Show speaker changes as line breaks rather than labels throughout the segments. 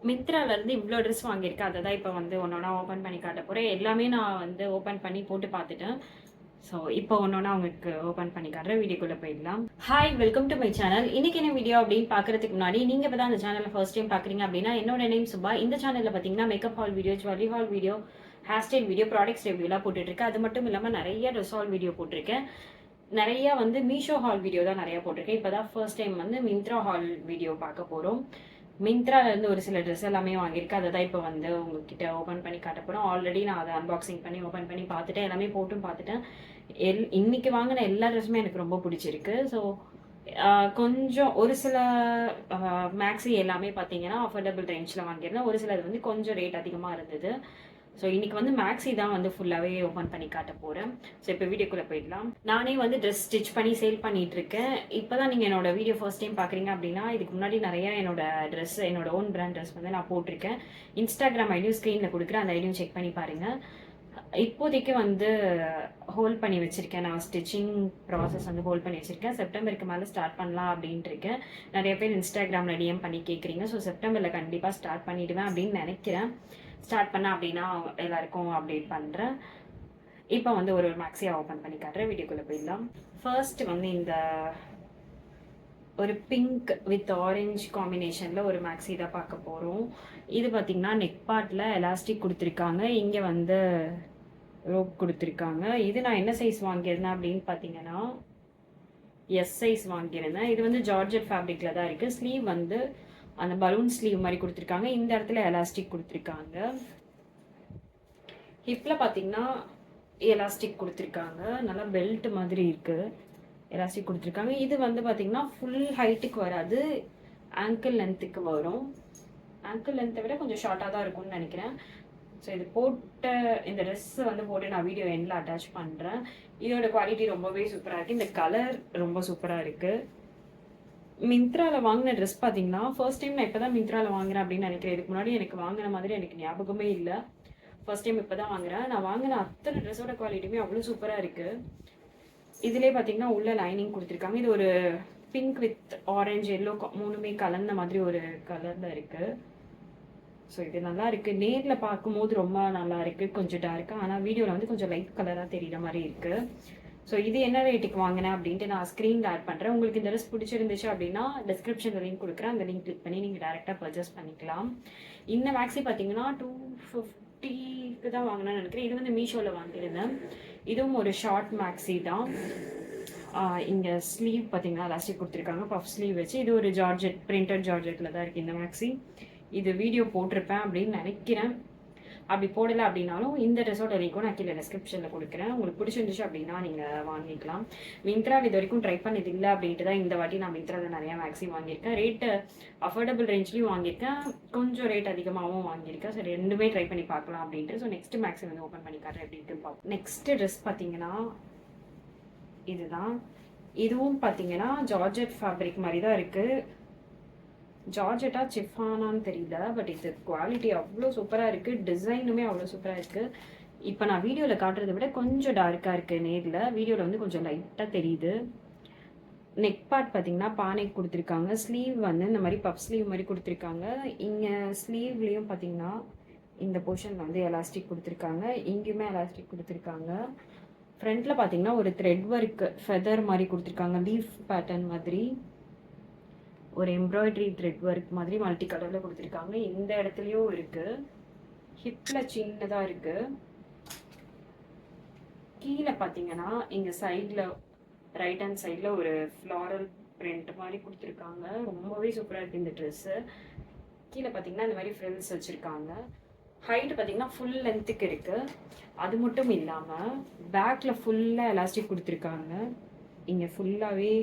மிந்த்ராலேருந்து இவ்வளோ ட்ரெஸ் வாங்கியிருக்கேன். அதை தான் இப்போ வந்து ஒன்னொன்னா ஓப்பன் பண்ணி காட்ட போகிறேன். எல்லாமே நான் வந்து ஓப்பன் பண்ணி போட்டு பார்த்துட்டேன். ஸோ இப்போ ஒன்னொன்னா உங்களுக்கு ஓப்பன் பண்ணி காட்டுறேன். வீடியோக்குள்ளே போயிடலாம். Hi, welcome to my channel. இன்னைக்கு என்ன வீடியோ அப்படின்னு பார்க்கறதுக்கு முன்னாடி நீங்கள் இப்போ தான் அந்த சேனலில் ஃபர்ஸ்ட் டைம் பார்க்குறீங்க அப்படின்னா, என்னோட நேம் சுபா. இந்த சேனலில் பார்த்தீங்கன்னா makeup haul video, jewellery haul video, hair style video, products ரிவ்யூலாம் போட்டுட்ருக்கேன். அது மட்டும் இல்லாமல் நிறைய ட்ரெஸ் ஹால் வீடியோ போட்டிருக்கேன். நிறைய வந்து மீஷோ ஹால் வீடியோ தான் நிறைய போட்டிருக்கேன். இப்போ தான் ஃபர்ஸ்ட் டைம் வந்து மிந்த்ரா ஹால் வீடியோ பார்க்க போகிறோம். மிந்த்ராலேருந்து ஒரு சில ட்ரெஸ் எல்லாமே வாங்கியிருக்கேன். அதை தான் இப்போ வந்து உங்ககிட்ட ஓப்பன் பண்ணி காட்ட போகிறோம். ஆல்ரெடி நான் அதை அன்பாக்சிங் பண்ணி ஓப்பன் பண்ணி பார்த்துட்டேன். எல்லாமே போட்டும் பார்த்துட்டேன். இன்னைக்கு வாங்கின எல்லா ட்ரெஸ்ஸுமே எனக்கு ரொம்ப பிடிச்சிருக்கு. ஸோ கொஞ்சம் ஒரு சில மேக்ஸி எல்லாமே பார்த்தீங்கன்னா அஃபோர்டபுள் ரேஞ்சில் வாங்கியிருந்தேன். ஒரு சிலது வந்து கொஞ்சம் ரேட் அதிகமாக இருந்தது. ஸோ இன்னைக்கு வந்து மேக்ஸி தான் வந்து ஃபுல்லாகவே ஓப்பன் பண்ணி காட்ட போகிறேன். ஸோ இப்போ வீடியோக்குள்ளே போயிடலாம். நானே வந்து ட்ரெஸ் ஸ்டிச் பண்ணி சேல் பண்ணிட்டு இருக்கேன். இப்போ தான் நீங்கள் என்னோட வீடியோ ஃபர்ஸ்ட் டைம் பார்க்குறீங்க அப்படின்னா, இதுக்கு முன்னாடி நிறைய என்னோட ட்ரெஸ், என்னோட ஓன் பிராண்ட் ட்ரெஸ் வந்து நான் போட்டிருக்கேன். இன்ஸ்டாகிராம் ஐடியும் ஸ்க்ரீனில் கொடுக்குறேன். அந்த ஐடியும் செக் பண்ணி பாருங்கள். இப்போதைக்கு வந்து ஹோல்ட் பண்ணி வச்சுருக்கேன். நான் ஸ்டிச்சிங் ப்ராசஸ் வந்து ஹோல்ட் பண்ணி வச்சுருக்கேன். செப்டம்பருக்கு மேலே ஸ்டார்ட் பண்ணலாம் அப்படின்ட்டு இருக்கேன். நிறைய பேர் இன்ஸ்டாகிராமில் டிஎம் பண்ணி கேட்குறீங்க. ஸோ செப்டம்பரில் கண்டிப்பாக ஸ்டார்ட் பண்ணிவிடுவேன் அப்படின்னு நினைக்கிறேன். ஸ்டார்ட் பண்ண அப்படின்னா எல்லாருக்கும் அப்டேட் பண்ணுறேன். இப்போ வந்து ஒரு மேக்ஸியாக ஓப்பன் பண்ணி காட்டுறேன். வீடியோக்குள்ளே போயிடலாம். ஃபர்ஸ்ட் வந்து இந்த ஒரு பிங்க் வித் ஆரஞ்சு காம்பினேஷனில் ஒரு மேக்ஸி தான் பார்க்க போகிறோம். இது பார்த்திங்கன்னா நெக் பார்ட்டில் எலாஸ்டிக் கொடுத்துருக்காங்க. இங்கே வந்து ரோப் கொடுத்துருக்காங்க. இது நான் என்ன சைஸ் வாங்கியிருந்தேன் அப்படின்னு பார்த்தீங்கன்னா எஸ் சைஸ் வாங்கியிருந்தேன். இது வந்து ஜார்ஜெட் ஃபேப்ரிக்கில் தான் இருக்குது. ஸ்லீவ் வந்து அந்த பலூன் ஸ்லீவ் மாதிரி கொடுத்துருக்காங்க. இந்த இடத்துல எலாஸ்டிக் கொடுத்துருக்காங்க. ஹிப்பில் பார்த்தீங்கன்னா எலாஸ்டிக் கொடுத்துருக்காங்க. நல்லா பெல்ட் மாதிரி இருக்குது. எலாஸ்டிக் கொடுத்துருக்காங்க. இது வந்து பார்த்தீங்கன்னா ஃபுல் ஹைட்டுக்கு வராது, ஆங்கிள் லென்த்துக்கு வரும். ஆங்கிள் லென்த்தை விட கொஞ்சம் ஷார்ட்டாக தான் இருக்கும்னு நினைக்கிறேன். ஸோ இது போட்ட இந்த ட்ரெஸ்ஸை வந்து போட்டு நான் வீடியோ எண்டில் அட்டாச் பண்ணுறேன். இதோட குவாலிட்டி ரொம்பவே சூப்பராக இருக்குது. இந்த கலர் ரொம்ப சூப்பராக இருக்குது. மிந்த்ராவில் வாங்கின ட்ரெஸ் பார்த்தீங்கன்னா ஃபர்ஸ்ட் டைம் நான் இப்போ தான் மிந்த்ராவில் வாங்குறேன் அப்படின்னு நினைக்கிறேன். இதுக்கு முன்னாடி எனக்கு வாங்கின மாதிரி எனக்கு ஞாபகமே இல்லை. ஃபர்ஸ்ட் டைம் இப்போ தான் வாங்குறேன். நான் வாங்கின அத்தனை ட்ரெஸ்ஸோட குவாலிட்டியுமே அவ்வளோ சூப்பராக இருக்குது. இதிலே பார்த்தீங்கன்னா உள்ள லைனிங் கொடுத்துருக்காங்க. இது ஒரு பிங்க் வித் ஆரஞ்சு எல்லோ மூணுமே கலந்த மாதிரி ஒரு கலரில் இருக்குது. ஸோ இது நல்லா இருக்குது. நேரில் பார்க்கும்போது ரொம்ப நல்லா இருக்குது, கொஞ்சம் டார்க்காக. ஆனால் வீடியோவில் வந்து கொஞ்சம் லைட் கலராக தெரிகிற மாதிரி இருக்குது. ஸோ இது என்ன ரேட்டுக்கு வாங்கினேன் அப்படின்ட்டு நான் ஸ்க்ரீனில் ஆட் பண்ணுறேன். உங்களுக்கு இந்த ட்ரெஸ் பிடிச்சிருந்துச்சு அப்படின்னா டிஸ்கிரிப்ஷனில் லிங்க் கொடுக்குறேன். அந்த லிங்க் கிளிக் பண்ணி நீங்கள் டேரெக்டாக பர்ச்சேஸ் பண்ணிக்கலாம். இந்த மேக்ஸி பார்த்தீங்கன்னா 250க்கு தான் வாங்கினேன்னு நினைக்கிறேன். இது வந்து மீஷோவில் வாங்கியிருந்தேன். இதுவும் ஒரு ஷார்ட் மேக்ஸி தான். இங்கே ஸ்லீவ் பார்த்தீங்கன்னா எலாஸ்டிக் கொடுத்துருக்காங்க, பஃப் ஸ்லீவ் வச்சு. இது ஒரு ஜார்ஜெட், பிரிண்டட் ஜார்ஜெட்டில் தான் இருக்குது இந்த மேக்ஸி. இது வீடியோ போட்டிருப்பேன் அப்படின்னு நினைக்கிறேன். அப்படி போடலை அப்படின்னாலும் இந்த ட்ரெஸ்ஸோட லிங்க்கும் நான் கீழே டிஸ்கிரிப்ஷனில் கொடுக்குறேன். உங்களுக்கு பிடிச்சிருந்துச்சு அப்படின்னா நீங்கள் வாங்கிக்கலாம். மிந்த்ராவில் இது வரைக்கும் ட்ரை பண்ணது இல்லை அப்படின்ட்டு தான் இந்த வாட்டி நான் மிந்த்ராவில் நிறையா மேக்ஸி வாங்கியிருக்கேன். ரேட்டு அஃபோர்டபுள் ரேஞ்ச்லேயும் வாங்கியிருக்கேன், கொஞ்சம் ரேட் அதிகமாகவும் வாங்கியிருக்கேன். ஸோ ரெண்டுமே ட்ரை பண்ணி பார்க்கலாம் அப்படின்ட்டு. ஸோ நெக்ஸ்ட் மேக்ஸி வந்து ஓப்பன் பண்ணி காட்டுறேன் அப்படின்ட்டு பார்ப்போம். நெக்ஸ்ட்டு ட்ரெஸ் பார்த்தீங்கன்னா இதுதான். இதுவும் பார்த்தீங்கன்னா ஜார்ஜெட் ஃபேப்ரிக் மாதிரி தான் இருக்குது. ஜார்ஜெட்டா சிஃபானான்னு தெரியல, பட் இது குவாலிட்டி அவ்வளோ சூப்பராக இருக்குது. டிசைனுமே அவ்வளோ சூப்பராக இருக்குது. இப்போ நான் வீடியோவில் காட்டுறதை விட கொஞ்சம் டார்க்காக இருக்குது நேரில். வீடியோவில் வந்து கொஞ்சம் லைட்டாக தெரியுது. நெக் பார்ட் பார்த்தீங்கன்னா பானை கொடுத்துருக்காங்க. ஸ்லீவ் வந்து இந்த மாதிரி பஃப் ஸ்லீவ் மாதிரி கொடுத்துருக்காங்க. இங்கே ஸ்லீவ்லேயும் பார்த்தீங்கன்னா இந்த போர்ஷனில் வந்து எலாஸ்டிக் கொடுத்துருக்காங்க. இங்கேயுமே எலாஸ்டிக் கொடுத்துருக்காங்க. ஃப்ரண்ட்டில் பார்த்தீங்கன்னா ஒரு த்ரெட் ஒர்க் ஃபெதர் மாதிரி கொடுத்துருக்காங்க, லீஃப் பேட்டர்ன் மாதிரி. ஒரு எம்ப்ராய்டரி த்ரெட் ஒர்க் மாதிரி மல்டி கலரில் கொடுத்துருக்காங்க. இந்த இடத்துலையும் இருக்குது. ஹிப்பில் சின்னதாக இருக்குது. கீழே பார்த்தீங்கன்னா இங்கே சைடில் ரைட் ஹேண்ட் சைடில் ஒரு ஃப்ளாரல் பிரிண்ட் மாதிரி கொடுத்துருக்காங்க. ரொம்பவே சூப்பராக இருக்குது இந்த ட்ரெஸ்ஸு. கீழே பார்த்தீங்கன்னா இந்த மாதிரி ஃப்ரில்ஸ் வச்சுருக்காங்க. ஹைட்டு பார்த்தீங்கன்னா ஃபுல் லென்த்துக்கு இருக்குது. அது மட்டும் இல்லாமல் பேக்கில் ஃபுல்லாக எலாஸ்டிக் கொடுத்துருக்காங்க. இங்கே ஃபுல்லாகவே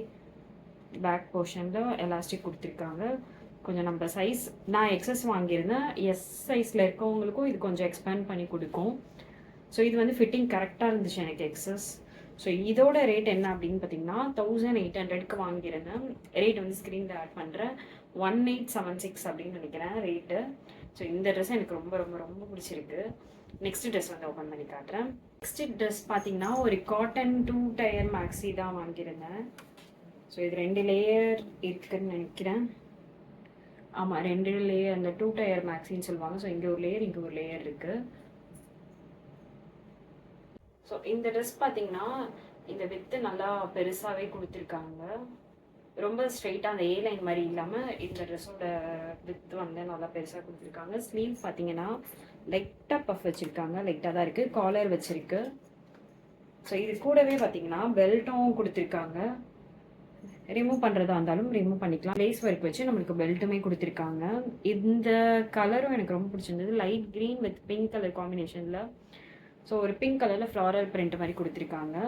பேக் போர்ஷனில் எலாஸ்டிக் கொடுத்துருக்காங்க. கொஞ்சம் நம்ம சைஸ், நான் எக்ஸஸ் வாங்கியிருந்தேன். எஸ் சைஸில் இருக்கவங்களுக்கும் இது கொஞ்சம் எக்ஸ்பேண்ட் பண்ணி கொடுக்கும். ஸோ இது வந்து ஃபிட்டிங் கரெக்டாக இருந்துச்சு எனக்கு எக்ஸஸ். ஸோ இதோட ரேட் என்ன அப்படின்னு பார்த்தீங்கன்னா 1800க்கு வாங்கியிருந்தேன். ரேட் வந்து ஸ்க்ரீனில் ஆட் பண்ணுறேன். 1876 அப்படின்னு நினைக்கிறேன் ரேட்டு. ஸோ இந்த ட்ரெஸ் எனக்கு ரொம்ப ரொம்ப ரொம்ப பிடிச்சிருக்கு. நெக்ஸ்ட் ட்ரெஸ் வந்து ஓப்பன் பண்ணி காட்டுறேன். நெக்ஸ்ட் ட்ரெஸ் பார்த்தீங்கன்னா ஒரு காட்டன் 2 டயர் மேக்ஸி தான் வாங்கியிருந்தேன். ஸோ இது 2 லேயர் இருக்குதுன்னு நினைக்கிறேன். ஆமாம், 2 லேயர், அந்த 2 டயர் மேக்ஸின்னு சொல்லுவாங்க. ஸோ இங்கே ஒரு லேயர், இங்கே ஒரு லேயர் இருக்குது. ஸோ இந்த ட்ரெஸ் பார்த்தீங்கன்னா இந்த வித்து நல்லா பெருசாகவே கொடுத்துருக்காங்க. ரொம்ப ஸ்ட்ரைட்டாக அந்த ஏ லைன் மாதிரி இல்லாமல் இந்த ட்ரெஸ்ஸோட வித்து வந்து நல்லா பெருசாக கொடுத்துருக்காங்க. ஸ்லீவ் பார்த்தீங்கன்னா லைட்டாக பஃப் வச்சுருக்காங்க, லைட்டாக தான் இருக்குது. காலர் வச்சுருக்கு. ஸோ இது கூடவே பார்த்தீங்கன்னா பெல்ட்டும் கொடுத்துருக்காங்க. ரிமூவ் பண்ணுறதா இருந்தாலும் ரிமூவ் பண்ணிக்கலாம். லேஸ் ஒர்க் வச்சு நம்மளுக்கு பெல்ட்டுமே கொடுத்துருக்காங்க. இந்த கலரும் எனக்கு ரொம்ப பிடிச்சிருந்தது. Light green with pink colour காம்பினேஷனில். ஸோ ஒரு பிங்க் கலரில் ஃப்ளாரல் பிரிண்ட் மாதிரி கொடுத்துருக்காங்க.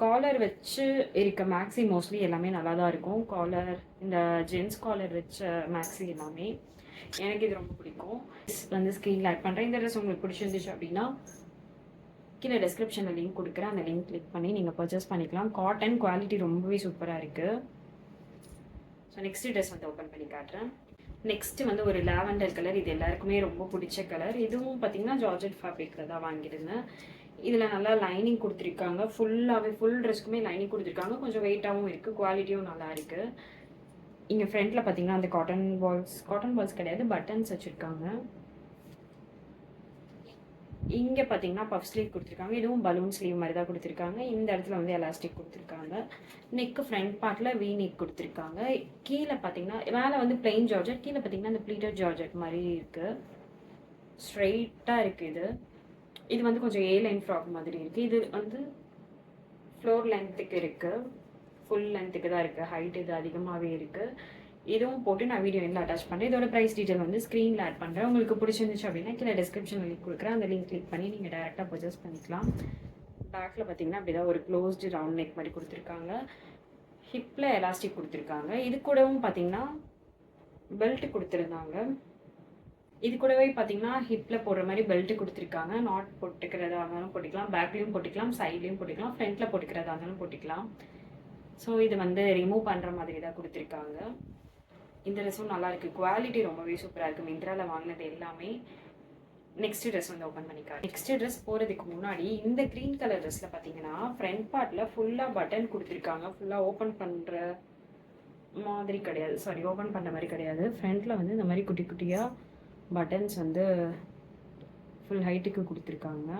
காலர் வச்சு இருக்க மேக்ஸி மோஸ்ட்லி எல்லாமே நல்லா தான் இருக்கும். காலர், இந்த ஜென்ஸ் காலர் வச்ச மேக்ஸி எல்லாமே எனக்கு இது ரொம்ப பிடிக்கும். வந்து ஸ்க்ரீனில் ஆட் பண்ணுறேன். இந்த ட்ரெஸ் உங்களுக்கு பிடிச்சிருந்துச்சு அப்படின்னா கீழே டிஸ்கிரிப்ஷனில் லிங்க் கொடுக்குறேன். அந்த லிங்க் கிளிக் பண்ணி நீங்கள் பர்ச்சேஸ் பண்ணிக்கலாம். காட்டன் குவாலிட்டி ரொம்பவே சூப்பராக இருக்குது. ஸோ நெக்ஸ்ட் ட்ரெஸ் வந்து ஓப்பன் பண்ணி காட்டுறேன். நெக்ஸ்ட் வந்து ஒரு லாவெண்டர் கலர். இது எல்லாருக்குமே ரொம்ப பிடிச்ச கலர். இதுவும் பார்த்தீங்கன்னா ஜார்ஜெட் ஃபேப்ரிக்கில் தான் வாங்கியிருந்தேன். இதில் நல்லா லைனிங் கொடுத்துருக்காங்க. ஃபுல்லாகவே ஃபுல் ட்ரெஸ்க்குமே லைனிங் கொடுத்துருக்காங்க. கொஞ்சம் வெயிட்டாகவும் இருக்குது, குவாலிட்டியும் நல்லா இருக்குது. இங்கே ஃப்ரண்ட்டில் பார்த்தீங்கன்னா அந்த காட்டன் பால்ஸ் கிடையாது, பட்டன்ஸ் வச்சுருக்காங்க. இங்கே பார்த்தீங்கன்னா பஃப் ஸ்லீவ் கொடுத்துருக்காங்க. இதுவும் பலூன் ஸ்லீவ் மாதிரி தான் கொடுத்துருக்காங்க. இந்த இடத்துல வந்து எலாஸ்டிக் கொடுத்துருக்காங்க. நெக்கு ஃப்ரண்ட் பார்ட்டில் வி நெக் கொடுத்துருக்காங்க. கீழே பார்த்தீங்கன்னா மேலே வந்து பிளெயின் ஜார்ஜெட், கீழே பார்த்தீங்கன்னா அந்த ப்ளீட்டட் ஜார்ஜெட் மாதிரி இருக்குது. ஸ்ட்ரைட்டாக இருக்குது. இது வந்து கொஞ்சம் ஏ லைன் ஃப்ராக் மாதிரி இருக்குது. இது வந்து ஃப்ளோர் லென்த்துக்கு இருக்குது, ஃபுல் லென்த்துக்கு தான் இருக்குது. ஹைட் இது அதிகமாகவே இருக்குது. இதுவும் போட்டு நான் வீடியோ எல்லாம் அட்டாச் பண்ணுறேன். இதோட ப்ரைஸ் டீட்டெயில் வந்து ஸ்க்ரீனில் ஆட் பண்ணுறேன். உங்களுக்கு பிடிச்சிருந்துச்சு அப்படின்னா கீழே டிஸ்கிரிப்ஷனில் லிங்க் கொடுக்குறேன். அந்த லிங்க் கிளிக் பண்ணி நீங்கள் டேரெக்டாக பர்ச்சேஸ் பண்ணிக்கலாம். பேக்கில் பார்த்தீங்கன்னா அப்படி தான் ஒரு க்ளோஸ்டு ரவுண்ட் நெக் மாதிரி கொடுத்துருக்காங்க. ஹிப்பில் எலாஸ்டிக் கொடுத்துருக்காங்க. இது கூடவும் பார்த்தீங்கன்னா பெல்ட் கொடுத்துருந்தாங்க. இது கூடவே பார்த்தீங்கன்னா ஹிப்பில் போடுற மாதிரி பெல்ட் கொடுத்துருக்காங்க. நாட் போட்டுக்கிறதா இருந்தாலும் போட்டுக்கலாம், பேக்லேயும் போட்டுக்கலாம், சைட்லேயும் போட்டுக்கலாம், ஃப்ரண்ட்டில் போட்டுக்கிறதா இருந்தாலும் போட்டுக்கலாம். ஸோ இது வந்து ரிமூவ் பண்ணுற மாதிரி தான் கொடுத்துருக்காங்க. இந்த ட்ரெஸ்ஸும் நல்லா இருக்குது, குவாலிட்டி ரொம்பவே சூப்பராக இருக்குது. மிந்த்ராவில் வாங்கினது எல்லாமே. நெக்ஸ்ட் ட்ரெஸ் வந்து ஓப்பன் பண்ணிக்கலாம். நெக்ஸ்ட் ட்ரெஸ் போகிறதுக்கு முன்னாடி இந்த க்ரீன் கலர் ட்ரெஸ்ஸில் பார்த்தீங்கன்னா ஃப்ரண்ட் பார்ட்டில் ஃபுல்லாக பட்டன் கொடுத்துருக்காங்க. ஃபுல்லாக ஓப்பன் பண்ணுற மாதிரி கிடையாது, சாரி ஓப்பன் பண்ணுற மாதிரி கிடையாது. ஃப்ரண்ட்டில் வந்து இந்த மாதிரி குட்டி குட்டியாக பட்டன்ஸ் வந்து ஃபுல் ஹைட்டுக்கு கொடுத்துருக்காங்க.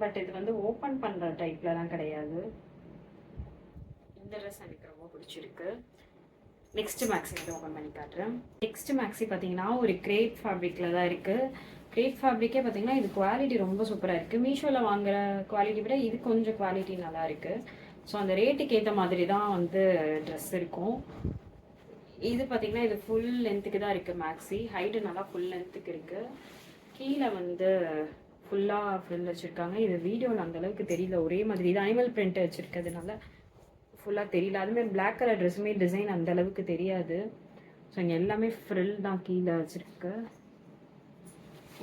பட் இது வந்து ஓப்பன் பண்ணுற டைப்லலாம் கிடையாது. இந்த ட்ரெஸ் எனக்கு ரொம்ப பிடிச்சிருக்கு. நெக்ஸ்ட் மேக்ஸி வந்து ஓப்பன் பண்ணி காட்டுறேன். நெக்ஸ்ட் மேக்ஸி பார்த்தீங்கன்னா ஒரு கிரேப் ஃபேப்ரிக்கில் தான் இருக்குது. கிரேப் ஃபேப்ரிக்கே பார்த்தீங்கன்னா இது குவாலிட்டி ரொம்ப சூப்பராக இருக்குது. மீஷோவில் வாங்குகிற குவாலிட்டி விட இது கொஞ்சம் குவாலிட்டி நல்லா இருக்குது. ஸோ அந்த ரேட்டுக்கு ஏற்ற மாதிரி தான் வந்து ட்ரெஸ் இருக்கும். இது பார்த்தீங்கன்னா இது ஃபுல் லென்த்துக்கு தான் இருக்குது மேக்ஸி. ஹைட்டு நல்லா ஃபுல் லென்த்துக்கு இருக்குது. கீழே வந்து ஃபுல்லாக ஃப்ரில் வச்சுருக்காங்க. இது வீடியோவில் அந்தளவுக்கு தெரியல, ஒரே மாதிரி இது அனிமல் பிரிண்ட் வச்சுருக்கிறதுனால ஃபுல்லாக தெரியல. அதுமாதிரி பிளாக் கலர் ட்ரெஸ்ஸுமே டிசைன் அந்தளவுக்கு தெரியாது. ஸோ இங்கே எல்லாமே ஃப்ரில் தான் கீழே வச்சுருக்கு,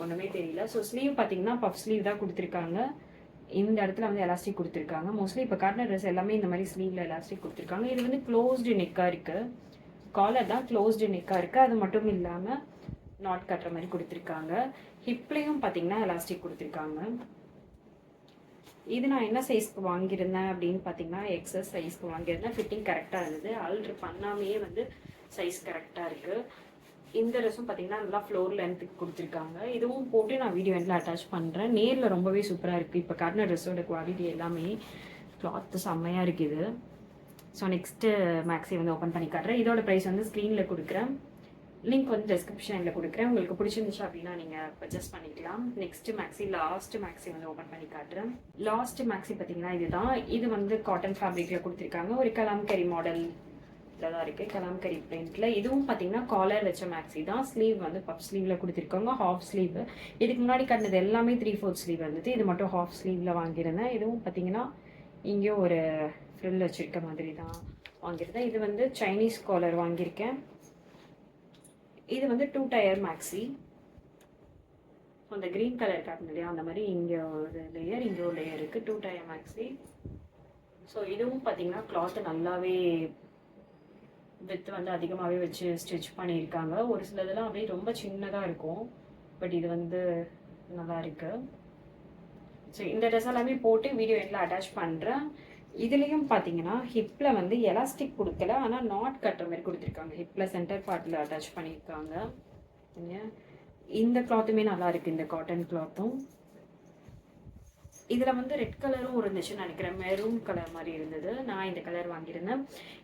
ஒன்றுமே தெரியல. ஸோ ஸ்லீவ் பார்த்தீங்கன்னா பஃப் ஸ்லீவ் தான் கொடுத்துருக்காங்க. இந்த இடத்துல வந்து எலாஸ்டிக் கொடுத்துருக்காங்க. மோஸ்ட்லி இப்போ காட்டின ட்ரெஸ் எல்லாமே இந்த மாதிரி ஸ்லீவில் எலாஸ்டிக் கொடுத்துருக்காங்க. இது வந்து க்ளோஸ்டு நெக்காக இருக்குது. காலர் தான் க்ளோஸ்டு நெக்காக இருக்குது. அது மட்டும் இல்லாமல் நாட் கட்டுற மாதிரி கொடுத்துருக்காங்க. ஹிப்லேயும் பார்த்தீங்கன்னா எலாஸ்டிக் கொடுத்துருக்காங்க. இது நான் என்ன சைஸ்க்கு வாங்கியிருந்தேன் அப்படின்னு பார்த்தீங்கன்னா எக்ஸஸ் சைஸ்க்கு வாங்கியிருந்தேன். ஃபிட்டிங் கரெக்டாக இருந்தது, ஆல்ட்ரு பண்ணாமையே வந்து சைஸ் கரெக்டாக இருக்குது. இந்த ட்ரெஸ்ஸும் பார்த்தீங்கன்னா நல்லா ஃப்ளோர் லென்த்துக்கு கொடுத்துருக்காங்க. இதுவும் போட்டு நான் வீடியோ எண்டில் அட்டாச் பண்ணுறேன். நேரில் ரொம்பவே சூப்பராக இருக்குது. இப்போ காட்டின ட்ரெஸ்ஸோட குவாலிட்டி எல்லாமே கிளாத்து செம்மையாக இருக்குது. ஸோ நெக்ஸ்ட்டு மேக்ஸி வந்து ஓப்பன் பண்ணி காட்டுறேன். இதோட ப்ரைஸ் வந்து ஸ்க்ரீனில் கொடுக்குறேன், லிங்க் வந்து டிஸ்கிரிப்ஷனில் கொடுக்குறேன். உங்களுக்கு பிடிச்சிருந்துச்சு அப்படின்னா நீங்கள் பர்ச்சேஸ் பண்ணிக்கலாம். நெக்ஸ்ட் மேக்ஸி, லாஸ்ட் மேக்ஸி வந்து ஓப்பன் பண்ணி காட்டுறேன். லாஸ்ட் மேக்ஸி பார்த்தீங்கன்னா இதுதான். இது வந்து காட்டன் ஃபேப்ரிக்கில் கொடுத்துருக்காங்க. ஒரு கலாம்கரி மாடலில் தான் இருக்குது, கலாம்கரி பிரிண்டில். இதுவும் பார்த்தீங்கன்னா காலர் வச்ச மேக்ஸி தான். ஸ்லீவ் வந்து பப் ஸ்லீவில் கொடுத்துருக்காங்க, ஹாஃப் ஸ்லீவ். இதுக்கு முன்னாடி கட்டினது எல்லாமே 3/4 ஸ்லீவ் இருந்தது. இது மட்டும் ஹாஃப் ஸ்லீவில் வாங்கியிருந்தேன். இதுவும் பார்த்தீங்கன்னா இங்கேயும் ஒரு ஃப்ரில் வச்சுருக்க மாதிரி தான் வாங்கியிருந்தேன். இது வந்து சைனீஸ் காலர் வாங்கியிருக்கேன். இது வந்து 2 டயர் மேக்ஸி. அந்த க்ரீன் கலர் காட்டன் இல்லையா, அந்த மாதிரி இங்கே ஒரு லேயர், இங்கே ஒரு லேயர் இருக்குது. 2 டயர் மேக்ஸி. ஸோ இதுவும் பார்த்தீங்கன்னா கிளாத்து நல்லாவே வித் வந்து அதிகமாகவே வச்சு ஸ்டிச் பண்ணியிருக்காங்க. ஒரு சிலதெல்லாம் அப்படியே ரொம்ப சின்னதாக இருக்கும், பட் இது வந்து நல்லா இருக்குது. ஸோ இந்த ட்ரெஸ் எல்லாமே போட்டு வீடியோ எல்லாம் அட்டாச் பண்ணுறேன். இதுலேயும் பார்த்தீங்கன்னா ஹிப்பில் வந்து எலாஸ்டிக் கொடுக்கல, ஆனால் நாட் கட்டுற மாதிரி கொடுத்துருக்காங்க. ஹிப்பில் சென்டர் பார்ட்டில் அட்டாச் பண்ணியிருக்காங்க. இந்த கிளாத்துமே நல்லா இருக்குது, இந்த காட்டன் கிளாத்தும். இதில் வந்து ரெட் கலரும் இருந்துச்சுன்னு நினைக்கிறேன், மெரூன் கலர் மாதிரி இருந்தது. நான் இந்த கலர் வாங்கியிருந்தேன்.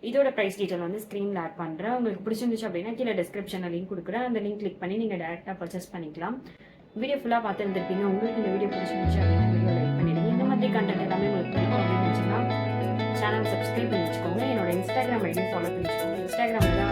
இதோட ப்ரைஸ் டீட்டெயில் வந்து ஸ்க்ரீனில் ஆட் பண்ணுறேன். உங்களுக்கு பிடிச்சிருந்துச்சு அப்படின்னா கீழே டிஸ்கிரிப்ஷனில் லிங்க் கொடுக்குறேன். அந்த லிங்க் கிளிக் பண்ணி நீங்கள் டேரெக்டாக பர்ச்சேஸ் பண்ணிக்கலாம். வீடியோ ஃபுல்லாக பார்த்து இருந்திருப்பீங்க. உங்களுக்கு இந்த வீடியோ பிடிச்சிருந்துச்சு அப்படின்னா வீடியோ லைக் பண்ணிடுங்க. இந்த மாதிரி கண்டென்ட் எல்லாமே உங்களுக்கு பிடிக்கும் அப்படின்னு நினச்சிங்கன்னா சேனல் சப்ஸ்கிரைப் பண்ணி வச்சுக்கோங்க. என்னோட இன்ஸ்டாகிராம் ஐடியும் ஃபாலோ பண்ணி வச்சுக்கோங்க. இன்ஸ்டாகிராமில் தான்